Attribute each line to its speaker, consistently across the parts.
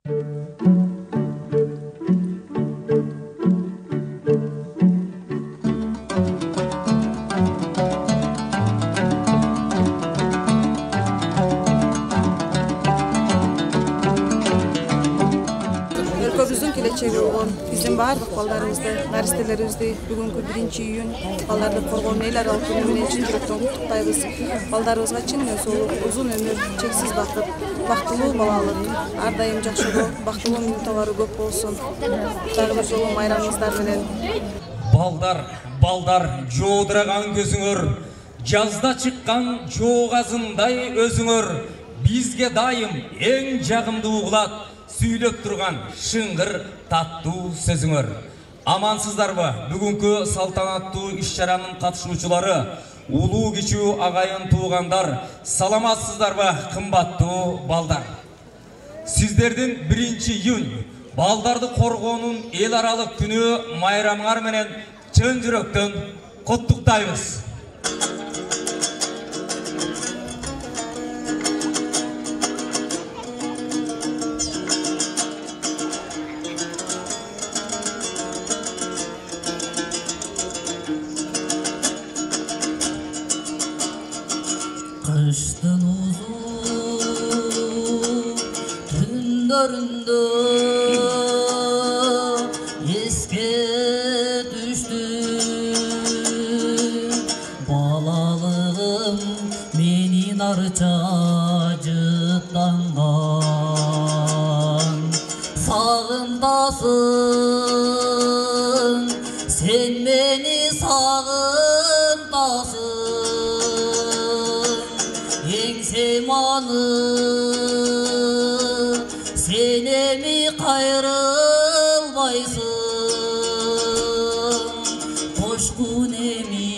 Speaker 1: Өлкөбүздүн келечеги болгон биздин баардык балдарыбызды, наристелерибизди бүгүнкү 1-июнь балдарды коргоонун эл аралык күнү менен чын жүрөктөн куттуктайбыз. Балдарыбызга чын соолук, узун өмүр, чексиз бакыт, бактылуу балалык, ар дайым жакшылоо, бактылуу мүнөттөрү көп болсун. Дагы бир жолу майрамыңыздар менен.
Speaker 2: Балдар, жоодураган көзүңөр, жазда чыккан жоогазындай өзүңөр, бизге дайым эң жагымдуу угулат. Сүйлөп турган шыңгыр таттуу сөзүңөр. Амансыздарбы? Бүгүнкү салтанаттуу иш-чаранын катышуучулары, улуу кичүү агайын туугандар, саламатсыздарбы, кымбаттуу балдар? Сиздердин 1-июнь балдарды коргоонун эл аралык күнү майрамыңар менен чын жүрөктөн куттуктайбыз.
Speaker 3: Kıştın uzun tünlerinde eske düştü balalığım menin arça cıtlangan sağındasın sen beni sağındasın Semanı sene mi kayrılmaysın Koşkun emi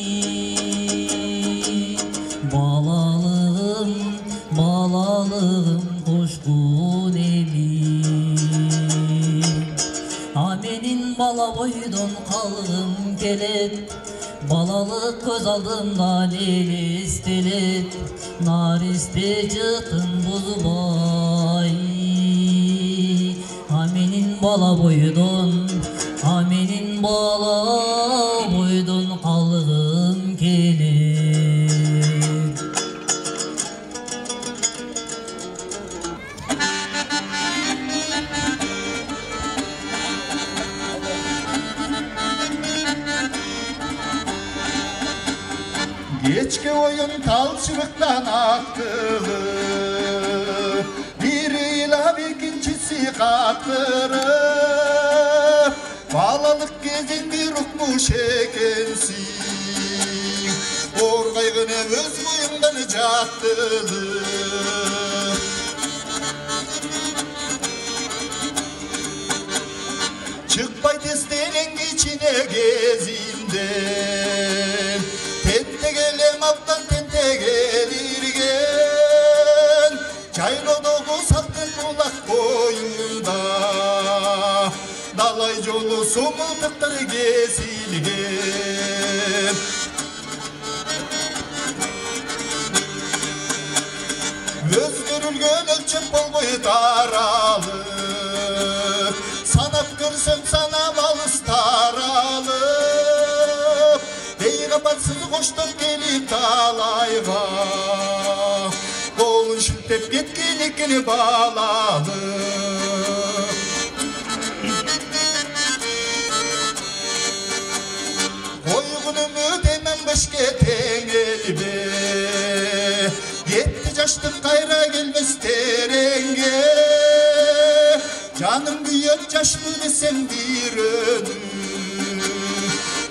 Speaker 3: balalığım koşkun emi Amenin bala boydun kalım gelet Balalık göz aldımdan el istelet Nariste cıtın buzbay Amenin bala boydun Amenin bala boydun kalığım gelir
Speaker 4: Geçki oyun talçılıktan aktığı Biriyle ikincisi kattırır Balalık gezindi rukmuş ekensin Orgaygını öz boyundan cattılır Çıkpay testenin içine gezinden Tente gelem aptan tente gelirgen Çaylodoğu sattın bulak boyunda Dalay jolu somultuklar kesilgen Özgürülgön ölçüp bolboy taralıp Sanap görsem sanam alыс taralıp Deygapatsız koştup gelip talayga Kolun şiltep ketken ekini bağlalıp Koygunumü demem başka tengeli Yetti yaştık kayra gelmez terenge Canım büyür yaşlı desem bir önüm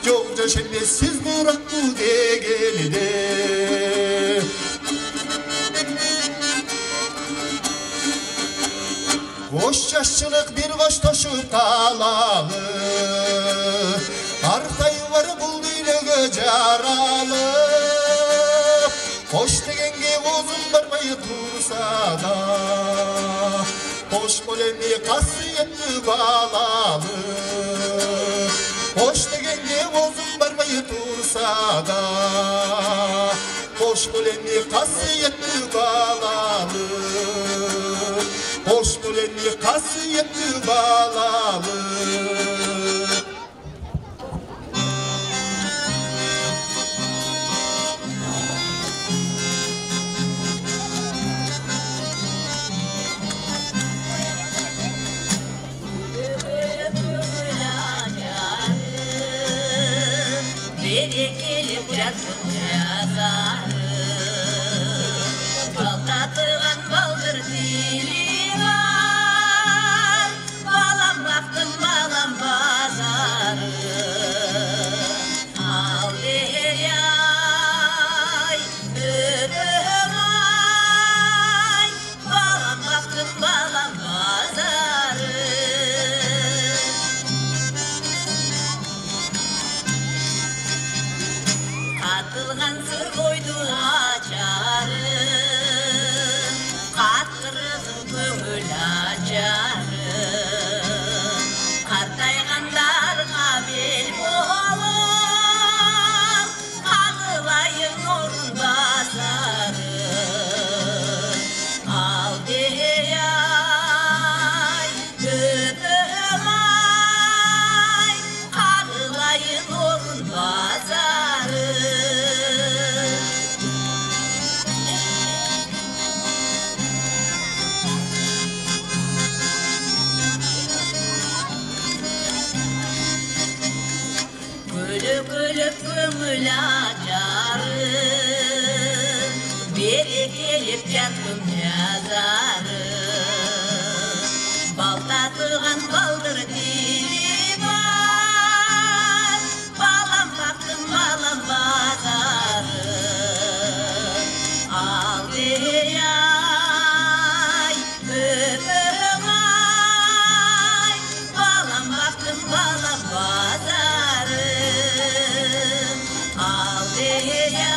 Speaker 4: Çok yaş elbessiz bırak bu degeni de Koş yaşçılık bir koş taşıp kalalı Arkayı var buldu ile göcaralı Koş degenge uzun barbayı dursa da Koş polemi kasiyetli bağlalı Koş degenge uzun barbayı dursa da Koş polemi kasiyetli bağlalı Koş Ertuğrul'u kasiyetli bağlalı.
Speaker 3: Gelip yattım yazarı Baltatığın baldır dili var Balam baktım balam bazarı Al der yay öpüm ay Balam baktım balam bazarı Atılgan sır koydu açarı Kattırızın köngül açarı Kartayganlar kabil olur Kağılayın orun basarı Al deyay öpüm ay Kağılayın orun basarı Gülüp gülüp köngül açarı Beri gelip yattım yazarı Baltatığın baldır dili var Balam baktım balam bazarı Al deyay öpüm ay Balam baktım balam bazarı Al deyay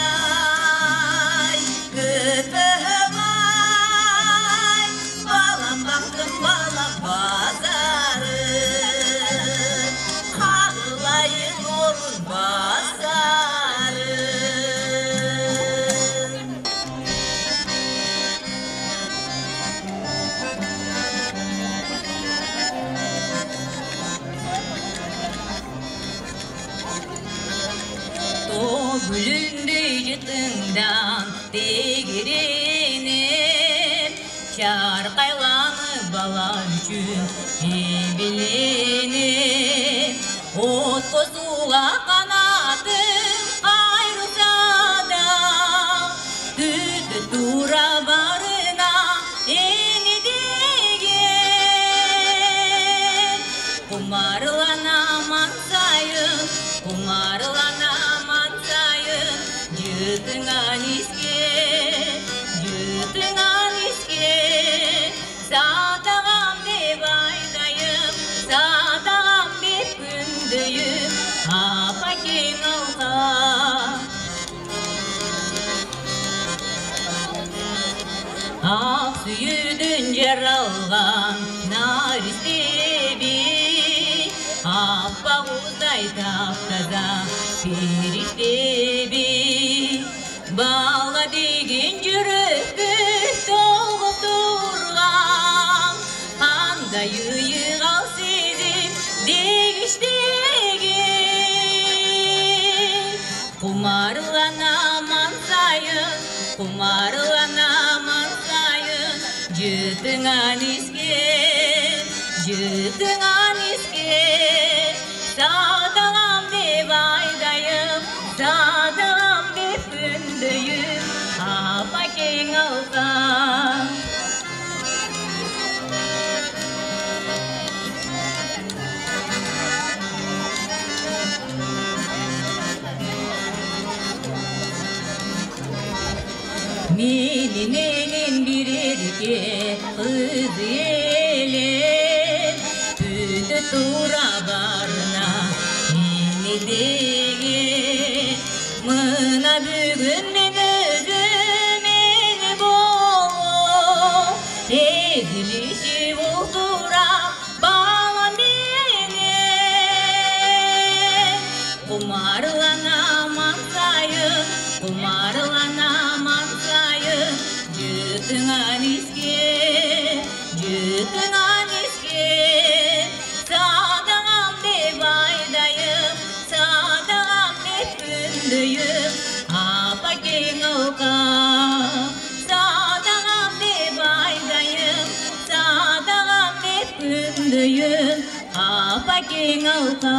Speaker 3: öpüm ay Balam baktım balam bazarı Kağılayın orun bazarı O gülünde yıtından degirenip Çarkaylanı bala üçün bilinip Ot kozuğa kanatım ayrılsa da Düzdü dura barına eni degen Kumarlanamam sayın, kumarlanamam sayın Jütüngan iske Satağam dep aydayım, satağam dep gündüyüm Apa keng alqa Ak suyudun jaralgan naristebi Apa uzay taptaza periştebi Bala degen jürökü dolgup durgan Anda yıyıgal sezim degiştegen Kumarlanamam sayın, kumarlanamam sayın Jütüngan iske Sadağam dep aydayım, sadağam dep gündüyüm Apa keng alqa Melin elin bir erke kız elin Tütü tura barına eni degen Mına bugün men özüm el bolu Egilişi ultura bağlan beni Kumarlanamam sayın, kumarlanamam sayın Jütüngan iske күндүйін апа кең алқа.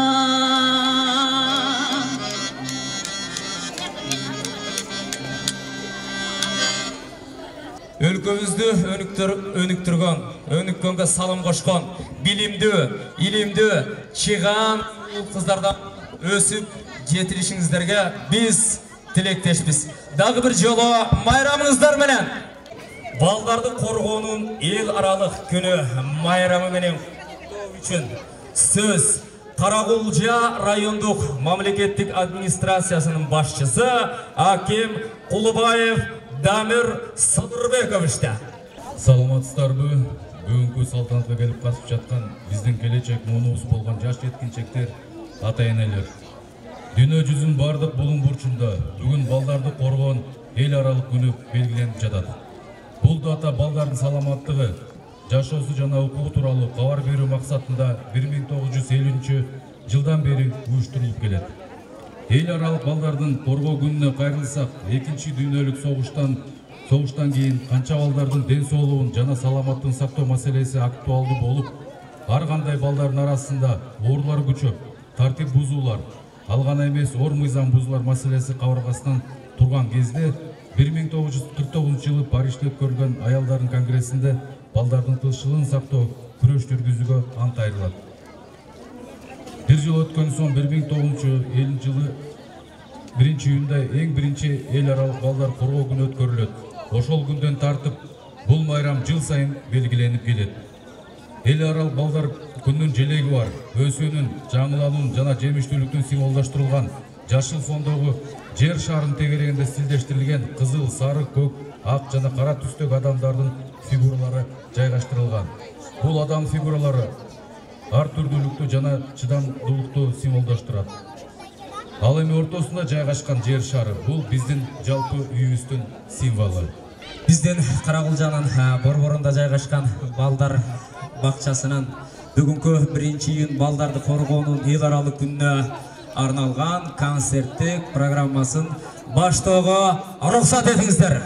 Speaker 2: Өлкөбүздү өнүктүргөн салым кошкон билимдүү, илимдүү, чыган кыздардан өсүп жетилишиңиздерге биз тилектешпиз. Дагы бир жолу майрамыңыздар менен балдарды коргоонун эл аралык күнү майрамы менен үчүн сөз Каракулжа райондук мамлекеттик администрациясынын башчысы Аким Кулубаев Дамир Садырбековичте.
Speaker 5: Саламатсыздарбы? Бүгүнкү салтанатка келип катышып жаткан биздин келечек муунубуз болгон жаш жеткинчектер, ата-энелер. Дүйнө жүзүнүн бардык булуң бурчунда бүгүн балдарды коргоон эл аралык күнү белгиленип жатат. Бул дата балдардын саламаттыгы, жашоосу жана укугу тууралуу кабар берүү максатында 1950 жылдан бери уюштурулуп келет. Эл аралык балдардын коргоо күнүнө кайрылсак, экинчи дүйнөлүк согуштан кийин канча балдардын ден соолугун жана саламаттыгын сактоо маселеси актуалдуу болуп, ар кандай балдардын арасында оорлар күчөп, тартип бузуулар, ал гана эмес ор мыйзам бузуулар маселеси кабыргасынан турган кезде 1949 жылы Парижде өткөрүлгөн аялдардын конгрессинде балдардын тынччылыгын сактоо күрөш жүргүзүүгө ант айрылат. Бир жыл өткөн соң 1950 жылы 1-июнда эң биринчи эл аралык балдар коргоо күнү өткөрүлөт. Ошол күндөн тартып бул майрам жыл сайын белгиленип келет. Эл аралык балдар күнүнүн желеги бар, өсүүнүн, жаңылануунун жана жемиштүүлүктүн символдоштурулган жашыл фондогу жер шарынын тегерегинде стилдештирилген кызыл, сары, көк, ак жана кара түстөгү адамдардын фигуралары жайгаштырылган. Бул адам фигуралары ар түрдүүлүктү жана чыдамдуулукту символдоштурат. Ал эми ортосунда жайгашкан жер шары бул биздин жалпы үйүбүздүн символу.
Speaker 2: Биздин Каракулжанын борборунда жайгашкан балдар бакчасынын бүгүнкү 1-июнь балдарды коргоонун эл аралык күнүнө арналган концерттик программасын баштоого уруксат этиңиздер.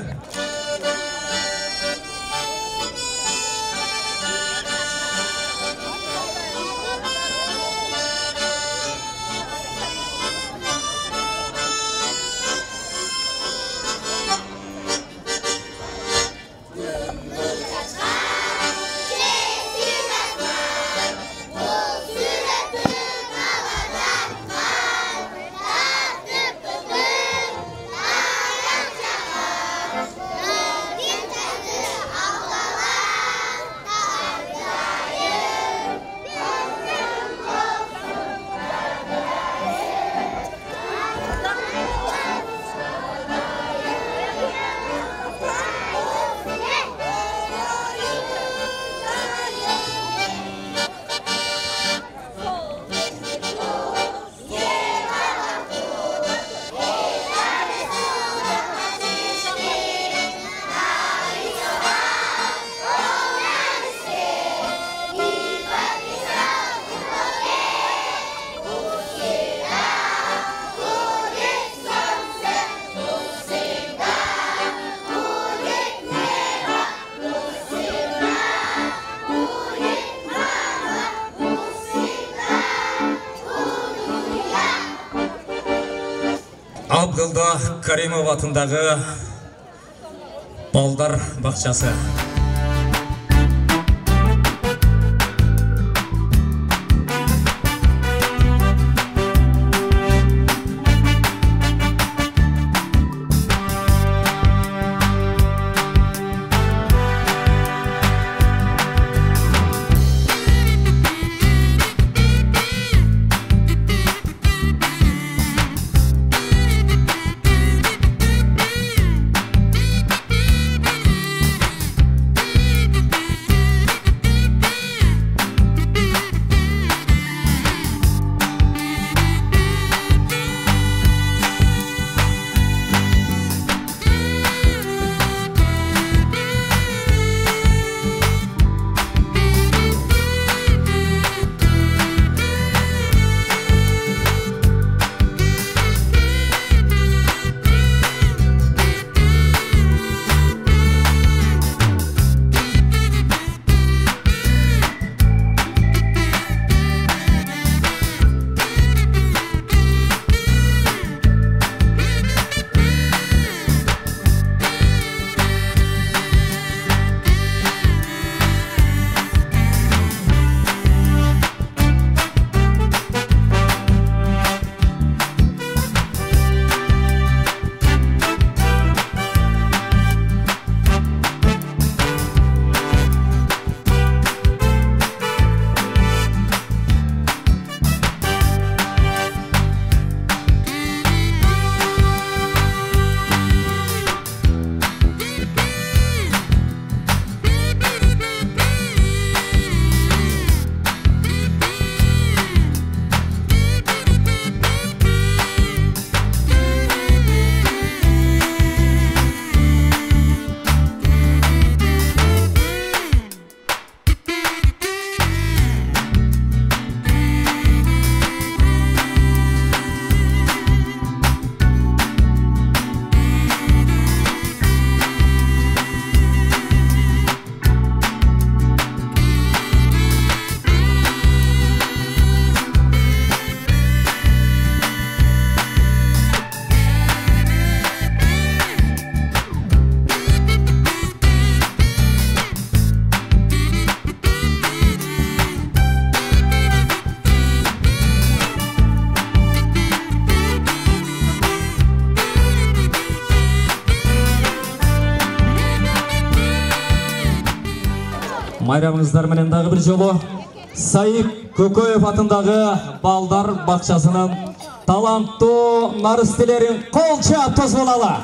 Speaker 2: Абдылда Каримов атындагы балдар бакчасы. майрамыңыздар менен дагы бир жолу Сайып Көкөев атындагы балдар бакчасынын таланттуу наристелерин кол чаап тосболалы.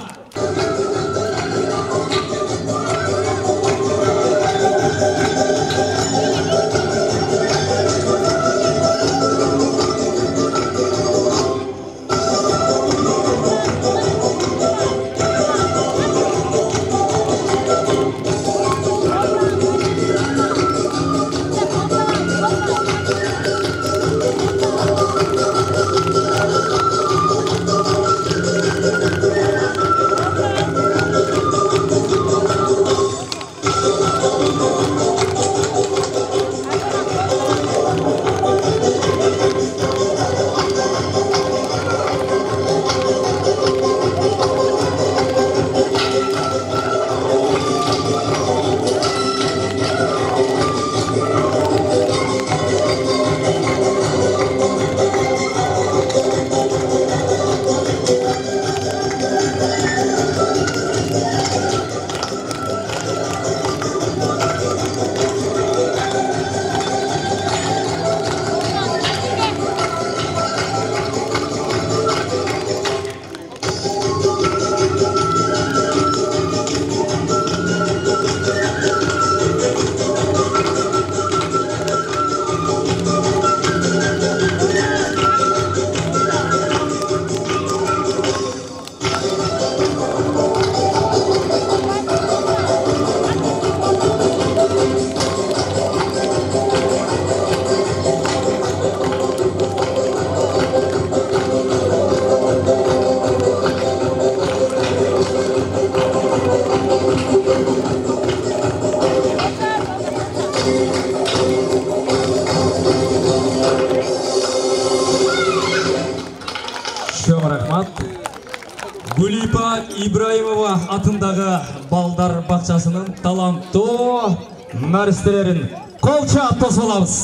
Speaker 2: Гулипа Ибраимова атындагы балдар бакчасынын таланттуу наристелерин кол чаап тосболобуз.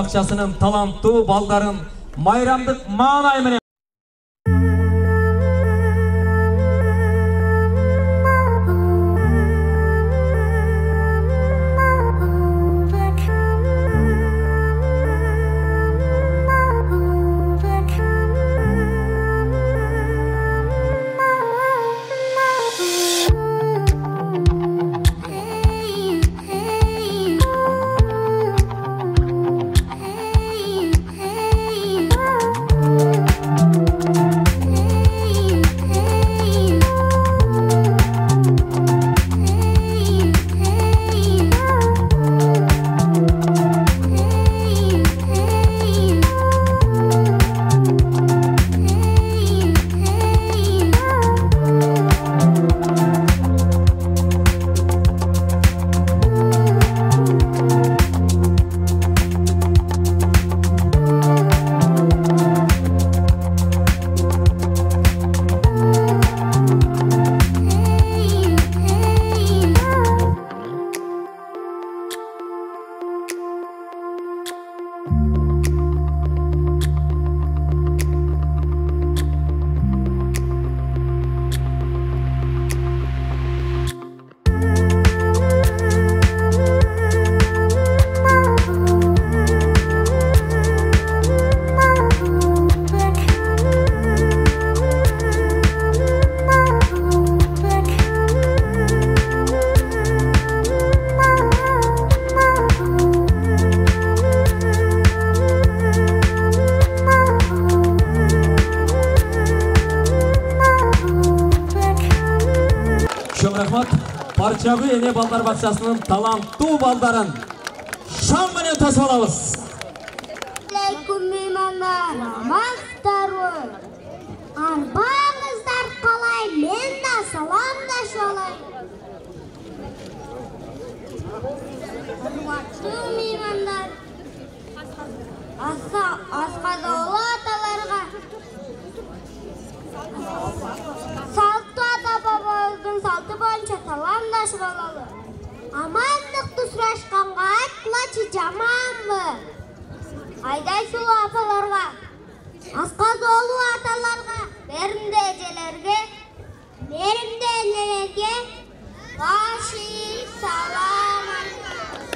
Speaker 2: бакчасынын таланттуу балдарын майрамдык маанай менен Парчабы эне балдар бакчасынын таланттуу балдарын шам менен тосуп алабыз.
Speaker 6: Алейкум меймандар, амансыздарбы? Арбаңыздар калай? Мен да саламдашып алайын. Урматтуу меймандар, асқазаулы аталарга салттуу ата-бабабыздын салты боюнча саламдашып алалы. Амандыкты сурашканга айткылачы, жаманбы? Айдай сулуу апаларга, асқазаулуу аталарга, беримде эжелерге, беримде энелерге баши салам айтабыз.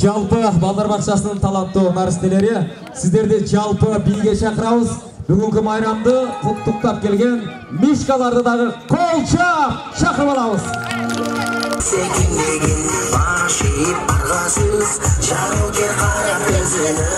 Speaker 2: жалпы балдар бақшасының таланттуу наристелери, сіздерді жалпы биге шақырабыз. Бүгінгі майрамды құттықтап келген мишкаларды дағы қолчап шақырып алабыз.
Speaker 7: Секинбеген башип барғасыз, жаугер қарап көзіні.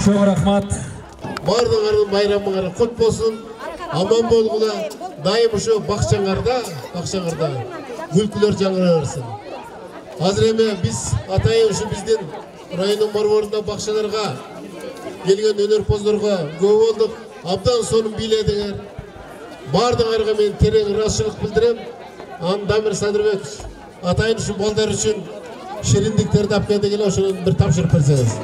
Speaker 2: Çok rahmat.
Speaker 8: Бардыңардың байрамыңар құт болсын. Аман болғыла. Дайым ұшы бақшаңарда мүлкілер жаңыра өрсін. Азыр эме біз атайын ұшы бізден районның барборында бақшаларға келген өнерпоздарға көп болдық. Абдан соның биледіңер. Бардыңарға мен терең рашылық білдірем. Дамир Садырбекович атайын ұшы балдар үшін шеріндіктерді апкеді келе ұшының бір тапшырып берсеңіз.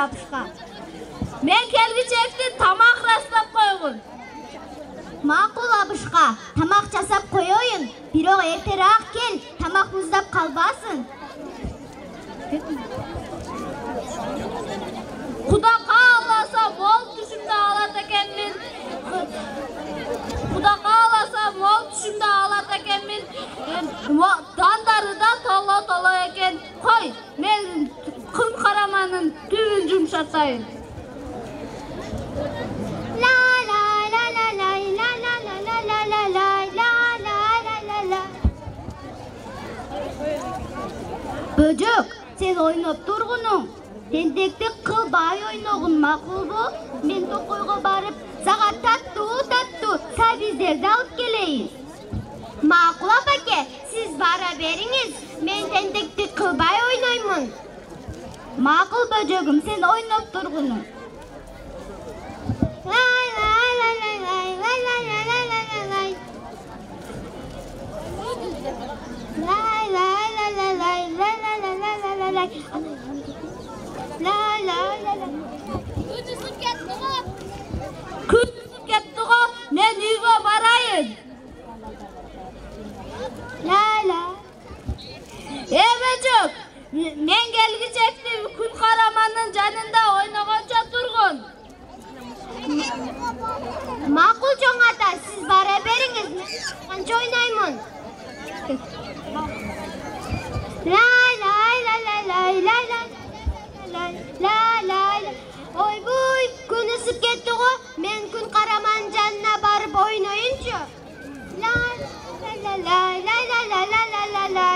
Speaker 6: Абышка.
Speaker 3: Мен келгичекти тамак раслап койгун.
Speaker 6: Макул Абышка, тамак жасап коёюн. Бирок эртерээк кел, тамак муздап калбасын.
Speaker 3: Куда кааласа мол түшүмдө алат экенмин. Куда кааласа мол түшүмдө алат экенмин. Дандары да толо экен. Кой, мен кын караманын түбүн жумшатайын.
Speaker 6: La la la la la la la la la la la la la la la la. Böcek, sen oynap turgunun. Тентекти кылбай ойногун макулбу? Мен токойго барып, сага таттуу сабиздерди алып келейин. Макул апаке, сиз бара бериңиз. Мен тентекти кылбай ойноймун. Макул бөжөгүм, сен ойноп тургуну. Лай лай лай лай лай лай лай лай лай лай. Лай лай лай лай лай лай лай лай лай лай. La la la la.
Speaker 3: Күнүсүп кетти го. Мен үйгө барайын.
Speaker 6: La la.
Speaker 3: Бөжөк, мен келгичекти күн караманын жанында ойногончо тургун.
Speaker 6: Макул чоң ата, сиз бара бериңиз. Канча ойнаймын. Лай лай лай лай лай лай лай. La la la. Ой буй, күн ысып кетти го. Мен күн караман жанына барып ойноюнчу. La la la la la la la la la.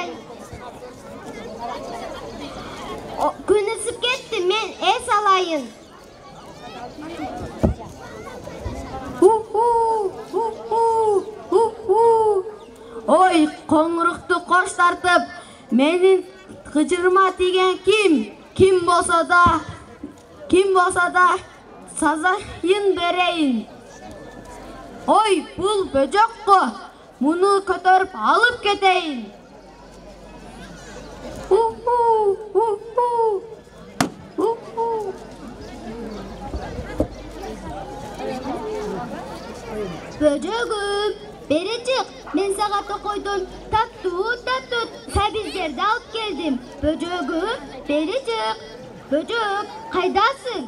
Speaker 6: Күн ысып кетти, мен эс алайын.
Speaker 3: Ой, коңурукту кош тартып, менин кычырыма тийген ким? Ким болсо да сазайын берейин. Ой, бул бөжөк го. Муну көтөрүп алып кетейин.
Speaker 6: Böcөгүм, бери чык. Мен сага токойдон таттуу сабиздерди алып келдим. Böcөгүм, бери чык. Böcök, кайдасың?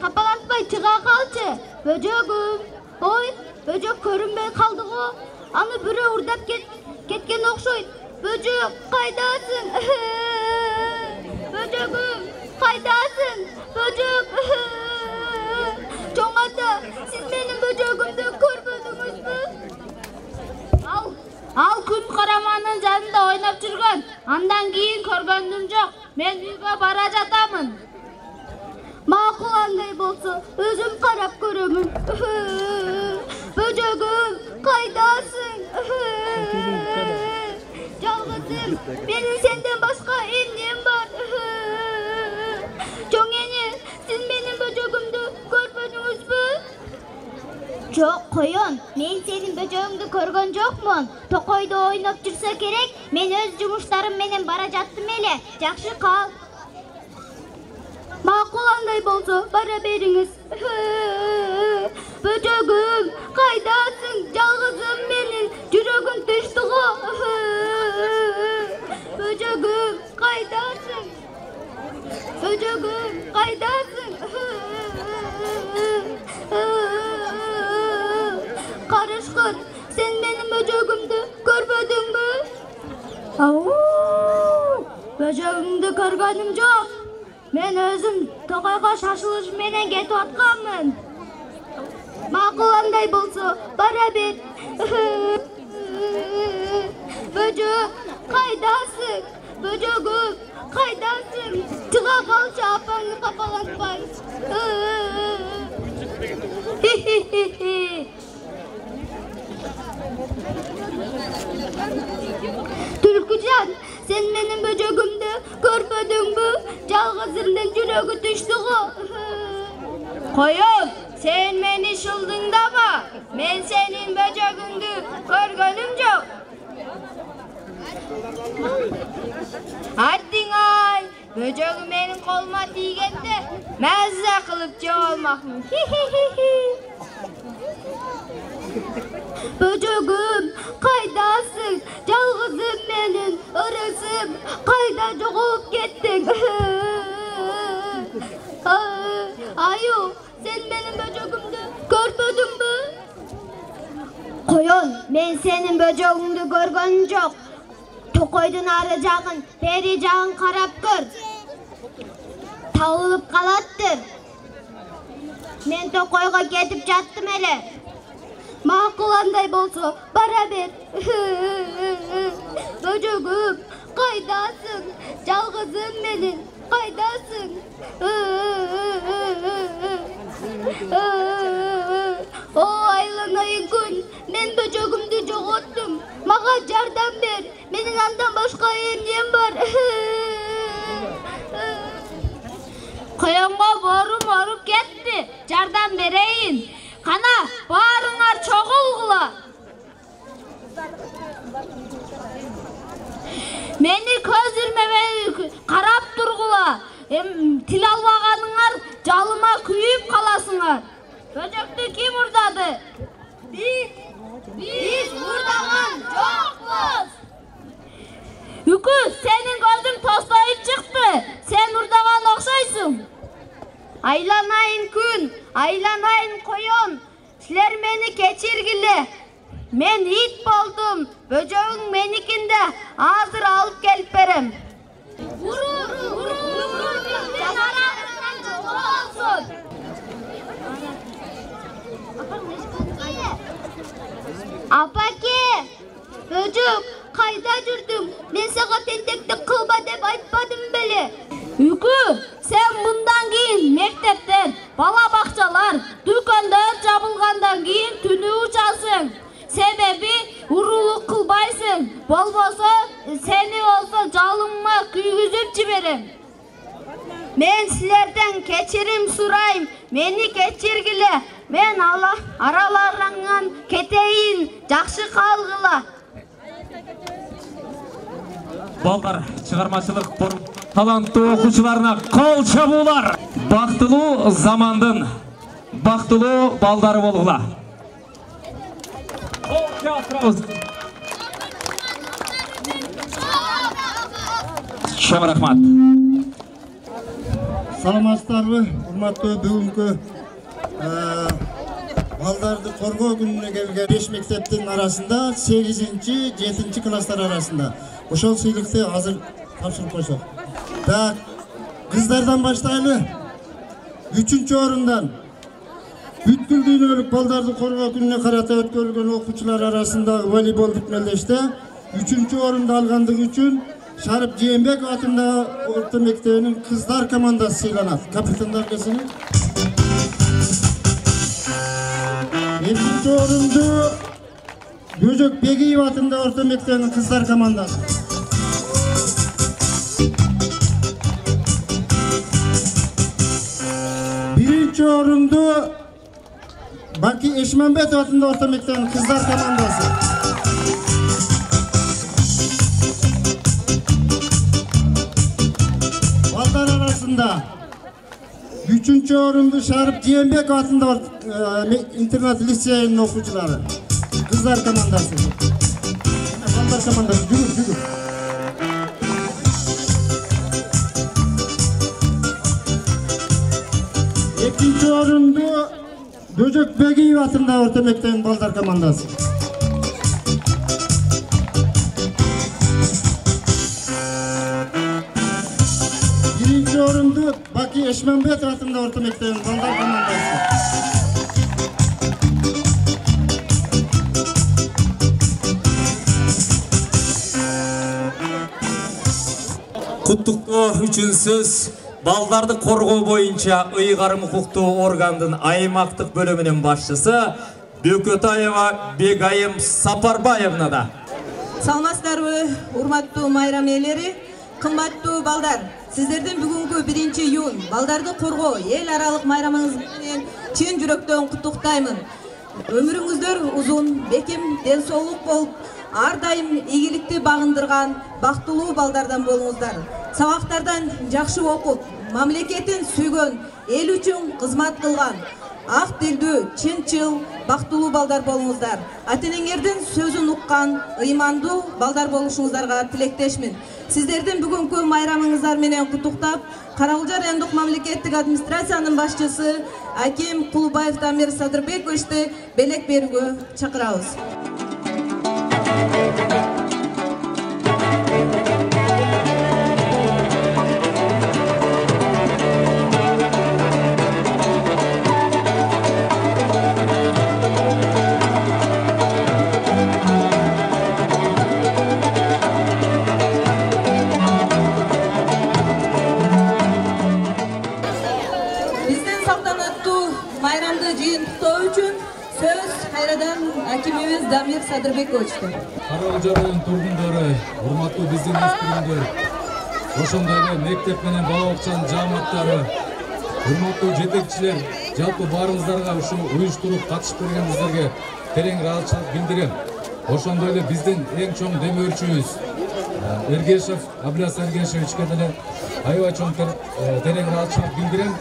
Speaker 6: Капалатпай чыга калчы. Böcөгүм. Ой, böcök көрүнбөй калды го. Аны бирөө урдап кеткен окшойт. Böcök, кайдасың? Böcөгүм, кайдасың? Böcök. Чоң ата, сиз менин бөжөгүмдү көрбөдүңүзбү?
Speaker 3: Ал күн караманын жанында ойноп жүргөн. Андан кийин көргөнүм жок. Мен үйгө бара жатамын.
Speaker 6: Макул, андай болсо, өзүм карап көрөмүн. Бөжөгүм, кайдасың? Жалгызым, менин сенден башка эмнем бар? Чоң эне, сиз менин бөжөгүмдү көрбөдүңүзбү? Жок, коён, мен сенин бөжөгүңдү көргөн жокмун. Токойдо ойноп жүрсө керек, мен өз жумуштарым менен бара жаттым эле. Жакшы кал. Макул, андай болсо, бара бериңиз. Бөжөгүм, кайдасың? Жалгызым менин жүрөгүм түштү го. Бөжөгүм, кайдасың? Böcөгүм, кайдасың? Карышкыр, сен менин бөжөгүмдү көрбөдүңбү? Бөжөгүңдү көргөнүм жок. Мен өзүм токойго шашылыш менен кетип атканмын. Макул, андай болсо, бара бер. Böcök, кайдасың? Böcөгүм, кайдасың? Чыга калчы, апаңды капалатпай. Түлкүжан, сен менин бөжөгүмдү көрбөдүңбү? Жалгызымдын жүрөгү түштү го.
Speaker 3: Коён, сен мени шылдыңдама. Мен сенин бөжөгүңдү көргөнүм жок. Аттиң ай,
Speaker 6: Böcөгү менин колума тийгенде маза кылып жеп алмакмын. Böcөгүм, кайдасың? Жалгызым менин, ырысым, кайда жогоп кеттиң? Аю, sen benim böcөгүмдү көрбөдүңбү? Koyon, men senin böcөгүңдү көргөнүм жок. Токойдун ары жагын, бери жагын карап көр. Табылып калаттыр. Мен Токойго кетип жаттым эле. Макул андай болсо, бара бер. Böcөгүм, кайдасың? Жалгызым менин, кайдасың? О, айланайын күн, мен böcөгүмдү жоготтум. Мага жардам бер. Менин андан башка эмнем бар?
Speaker 3: Коёнго борум оруп кетти. Жардам берейин. Кана, баарыңар чогулгула. Мени көз ирмебей карап тургула. Тил албаганыңар жалыма күйүп каласыңар. Böcöктү ким урдады? Биз урдаган жокпуз. Үкү, сенин көзүң тостоюп чыкты. Сен урдаган окшойсуң.
Speaker 6: Айланайын күн, айланайын коyon. Силер мени кечиргиле. Мен ит болдум. Böcөгүң меникинде. Азыр алып келип берем. Апаке, böcök, kayda жүрдүң? Мен сага тентектик кылба деп айтпадым беле?
Speaker 3: Үкү, sen bundan кийин мектептер, бала бакчалар, дүкөндөр жабылгандан кийин түнү учасың. Себеби урулук кылбайсың. Болбосо сени болсо жалыма күйгүзүп жиберем.
Speaker 6: Мен силерден кечирим сурайм. Мени кечиргиле. Мен араларыңан кетейин. Жакшы калгыла.
Speaker 2: Балдар, чыгармачылык форум таланттуу окуучуларына кол чабуулар. Бактылуу замандын бактылуу балдары болгула. Чоң рахмат.
Speaker 9: Саламатсыздарбы, урматтуу бүгүнкү балдарды коргоо күнүнө келген 5 мектептин арасында 8-7 класстар арасында ошол сыйлыкты азыр тапшырып койсок. Так, кыздардан баштайлы. 3-орундан бүткүл дүйнөлүк балдарды коргоо күнүнө карата өткөрүлгөн окуучулар арасында волейбол бүкмелдеште 3-орунду алгандыгы үчүн Шарып Жээнбеков атындагы орто мектебинин кыздар командасы сыйланат. Капитандар келсин. 2-орунду Бөжөк Бегиев атындагы орто мектебинин кыздар командасы. 1-орунду Баки Эшманбетов атындагы орто мектебинин кыздар командасы. Балдар арасында 3-орунду Шарып Жээнбеков атындагы интернат лицейинин окуучулары. Кыздар командасы. Балдар командасы жүгүр. 2-орунду Бөжөк Бегиев атындагы орто мектебинин балдар командасы. 1-орунду Баки Эшманбетов атындагы орто мектебинин балдар командасы.
Speaker 2: Куттуктоо үчүн сөз балдарды коргоо боюнча ыйгарым укуктуу органдын аймактык бөлүмүнүн башчысы Бөкөтаева Бегайым Сапарбаевнада.
Speaker 10: Саламатсыздарбы, урматтуу майрам ээлери, кымбаттуу балдар. Сиздердин бүгүнкү 1-июнь балдарды коргоо эл аралык майрамыңыз менен чын жүрөктөн куттуктаймын. Өмүрүңүздөр узун, бекем, ден соолук болуп, ар дайым ийгиликти багындырган бактылуу балдардан болуңуздар. Сабактардан жакшы окуп, мамлекетин сүйгөн, эл үчүн кызмат кылган, ак дилдүү, чынчыл, бактылуу балдар болуңуздар. Ата-энеңердин сөзүн уккан, ыймандуу балдар болушуңуздарга тилектешмин. Сиздердин бүгүнкү майрамыңыздар менен куттуктап, Карагулжа райондук мамлекеттик администрациянын башчысы Аким Кулубаев Дамир Садырбековичти белек берүүгө чакырабыз. Акимибиз Дамир Садырбековичтер.
Speaker 5: Карагулжа районунун тургундары, урматтуу биздин өспүрүмдөр, ошондой эле мектеп менен бала бакчанын жааматтары, урматтуу жетекчилер, жалпы баарыңыздарга ушул уюштуруп катышып бергениңиздерге терең ыраазычылык билдирем. Ошондой эле биздин эң чоң демөөрчүбүз Эргешев Абляс Эргешевичке деле аябай чоң терең ыраазычылык билдирем.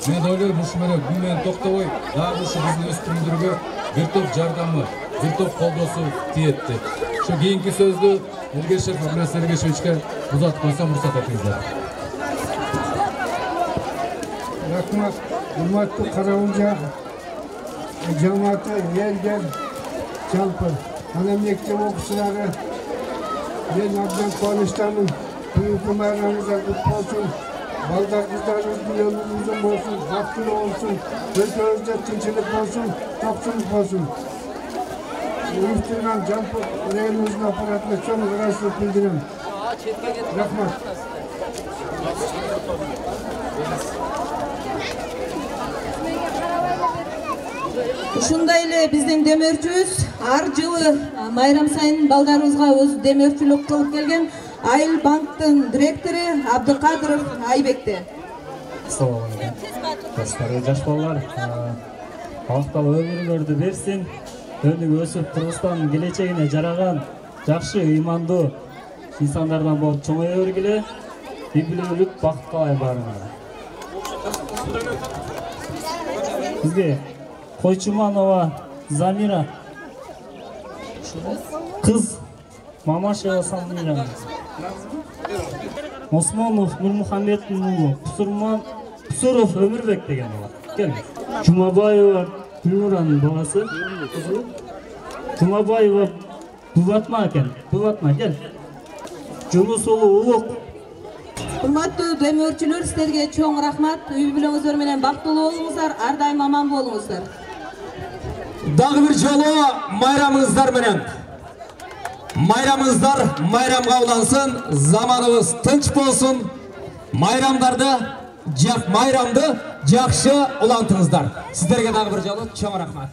Speaker 5: Мен ойлойм ушу менен күн менен токтобой дагы ушу биздин өспүрүмдөргө бир топ жардамы, бир топ колдоосу тиетти. Ошо кийинки сөздү Эргешев Абляс Эргешевичке узатып койсом уруксат этиңиздер.
Speaker 9: Рахмат, урматтуу Карагулжа жамааты, элдер, жалпы ана мектеп окуучулары, мен абдан кубанычтамын. Бүгүнкү майрамыңыздар куту болсун. Балдар кыздарыбыздын өмүрү узун болсун, бактылуу болсун, өздөрүңүздө тынччылык болсун, тапчылык болсун. Уюштурган жалпы районубуздун аппаратына чоң ыраазычылык билдирем. Рахмат.
Speaker 10: Ушундай эле биздин демөөрчүбүз ар жылы майрам сайын балдарыбызга өз демөөрчүлүк кылып келген Айыл банктын директору Абдыкадыров Айбекте.
Speaker 11: Assalamu alaikum. Достор, жаш балдар, бакталуу өмүрлөрдү берсин. Өнүгүп өсүп Кыргызстандын келечегине жараган жакшы, ыймандуу инсандардан болуп чоңое бергиле. Ийгилүүлүк, бакыт каалай баарыңарга. Бизге Койчуманова Замира кыз Мамашева Самира, Осмонов Нурмухаммедтин уулу, Кусуров Өмүрбек деген бала. Кел. Жумабаева Гүлнуранын баласы. Жумабаева Бубатма экен. Бубатма кел. Жунусулу Улук.
Speaker 10: Урматтуу демөөрчүлөр, сиздерге чоң рахмат. Үй бүлөңүздөр менен бактылуу болуңуздар, ар дайым аман болуңуздар.
Speaker 2: Дагы бир жолу майрамыңыздар менен. Майрамыңыздар майрамга улансын, заманыбыз тынч болсун. Майрамды жакшы улантыңыздар. Сиздерге дагы бир жолу чоң рахмат.